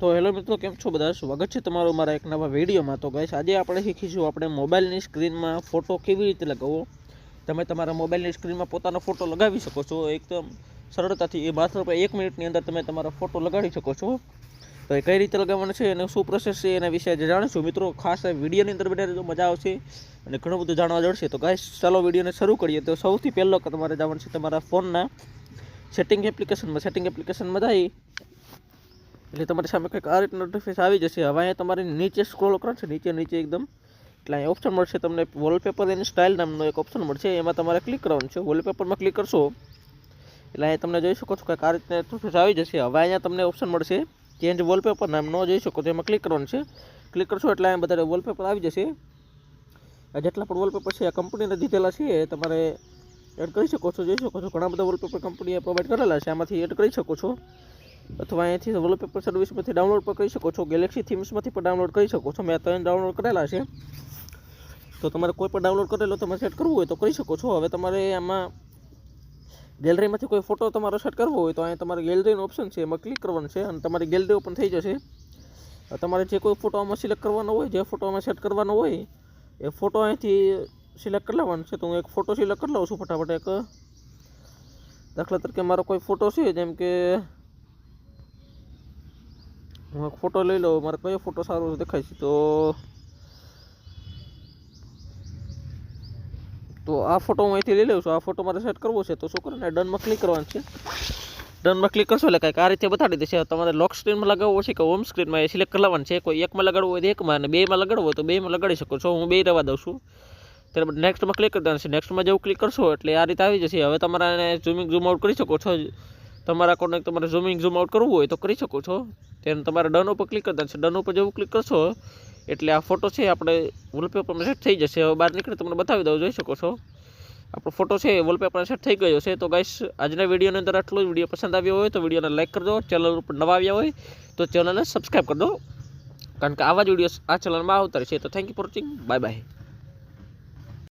તો હેલો મિત્રો, કેમ છો બધા? સ્વાગત છે તમારું મારા એક નવા વિડીયોમાં। તો ગાઈસ, આજે આપણે શીખીશું આપણે મોબાઈલની સ્ક્રીનમાં ફોટો કેવી રીતે લગાવવો। તમે તમારા મોબાઈલની સ્ક્રીનમાં પોતાનો ફોટો લગાવી શકો છો એકદમ સરળતાથી। એ માત્ર 1 મિનિટની અંદર તમે તમારો ફોટો લગાડી શકો છો। તો એ કઈ રીતે લગાવવાનો છે અને શું પ્રોસેસ છે એના વિશે આજે જાણીશું મિત્રો। ખાસ આ વિડીયોની અંદર બને રહેજો, મજા આવશે અને ઘણું બધું જાણવા જળશે। તો ગાઈસ, ચાલો વિડીયોને શરૂ કરીએ। તો સૌથી પહેલો કે તમારે જવાનું છે તમારા ફોનના સેટિંગ એપ્લિકેશનમાં જઈ એટલે તમારી સામે કંઈક આ રીતનો ઇન્ટરફેસ આવી જશે। હવે અહીંયા તમારે નીચે સ્ક્રોલ કરો છો, નીચે એકદમ, એટલે અહીં ઓપ્શન મળશે તમને વોલપેપર એન્ડ સ્ટાઇલ નામનો એક ઓપ્શન મળશે। એમાં તમારે ક્લિક કરવાનું છે। વોલપેપરમાં ક્લિક કરશો એટલે અહીંયા તમને જોઈ શકો છો કંઈક આ રીતના ઇન્ટરફેસ આવી જશે। હવે અહીંયા તમને ઓપ્શન મળશે ચેન્જ વોલપેપર નામનો, જોઈ શકો છો, એમાં ક્લિક કરવાનું છે। ક્લિક કરશો એટલે અહીંયા બધા વોલપેપર આવી જશે। જેટલા પણ વોલપેપર છે આ કંપનીને દીધેલા છે, તમારે એડ કરી શકો છો। જોઈ શકો છો ઘણા બધા વોલપેપર કંપનીએ પ્રોવાઈડ કરેલા છે, આમાંથી એડ કરી શકો છો। અથવા અહીંયાથી વોલપેપર સર્વિસમાંથી ડાઉનલોડ પણ કરી શકો છો। ગેલેક્સી થીમ્સમાંથી પણ ડાઉનલોડ કરી શકો છો। મેં 3 ડાઉનલોડ કરેલા છે, તો તમારે કોઈ પણ ડાઉનલોડ કરેલો તમારે સેટ કરવું હોય તો કરી શકો છો। હવે તમારે આમાં ગેલેરીમાંથી કોઈ ફોટો તમારો સેટ કરવો હોય તો અહીંયા તમારે ગેલેરીનો ઓપ્શન છે, એમાં ક્લિક કરવાનું છે અને તમારી ગેલેરી ઓપન થઈ જશે। તમારે જે કોઈ ફોટો આમાં સિલેક્ટ કરવાનો હોય, જે ફોટો આમાં સેટ કરવાનો હોય એ ફોટો અહીંથી સિલેક્ટ કરી લેવાનો છે। તો હું એક ફોટો સિલેક્ટ કરી લઉં છું ફટાફટ। એક દાખલા તરીકે મારો કોઈ ફોટો છે, જેમ કે હું એક ફોટો લઈ લઉં, મારે કયો ફોટો સારો દેખાય છે, તો આ ફોટો હું અહીંથી લઈ લઉં છું। આ ફોટો મારે સેટ કરવો છે, તો શું કરે ને, ડનમાં ક્લિક કરવાનું છે। ડનમાં ક્લિક કરશો એટલે કાંઈક આ રીતે બતાડી દેશે। તમારે લોક સ્ક્રીનમાં લગાવવો છે કે હોમ સ્ક્રીનમાં, એ સિલેક્ટ કરવાનું છે। કોઈ એકમાં લગાડવું હોય તો એકમાં, અને બેમાં લગાડવું હોય તો બેમાં લગાડી શકો છો। હું બે રહેવા દઉં છું। ત્યારબાદ નેક્સ્ટમાં ક્લિક કરી દેવાનું છે। નેક્સ્ટમાં જેવું ક્લિક કરશો એટલે આ રીતે આવી જશે। હવે તમારે એને ઝૂમિંગ ઝૂમ આઉટ કરી શકો છો। તમારા અકાઉન્ટને તમારે ઝૂમિંગ ઝૂમ આઉટ કરવું હોય તો કરી શકો છો। તેને તમારે ડન ઉપર ક્લિક કરી દેવાનું છે। ડન ઉપર જેવું ક્લિક કરશો એટલે આ ફોટો છે આપણે વોલપેપરમાં સેટ થઈ જશે। હવે બહાર નીકળે તમને બતાવી દઉં, જોઈ શકો છો આપણો ફોટો છે એ વોલપેપરમાં સેટ થઈ ગયો છે। તો ગાઈસ, આજના વિડીયોની અંદર આટલું જ। વિડીયો પસંદ આવ્યો હોય તો વિડીયોને લાઇક કરજો। ચેનલ ઉપર નવા આવ્યા હોય તો ચેનલને સબસ્ક્રાઈબ કરી દો, કારણ કે આવા જ વિડીયો આ ચેનલમાં આવતા રહેશે। તો thank you for watching, bye bye.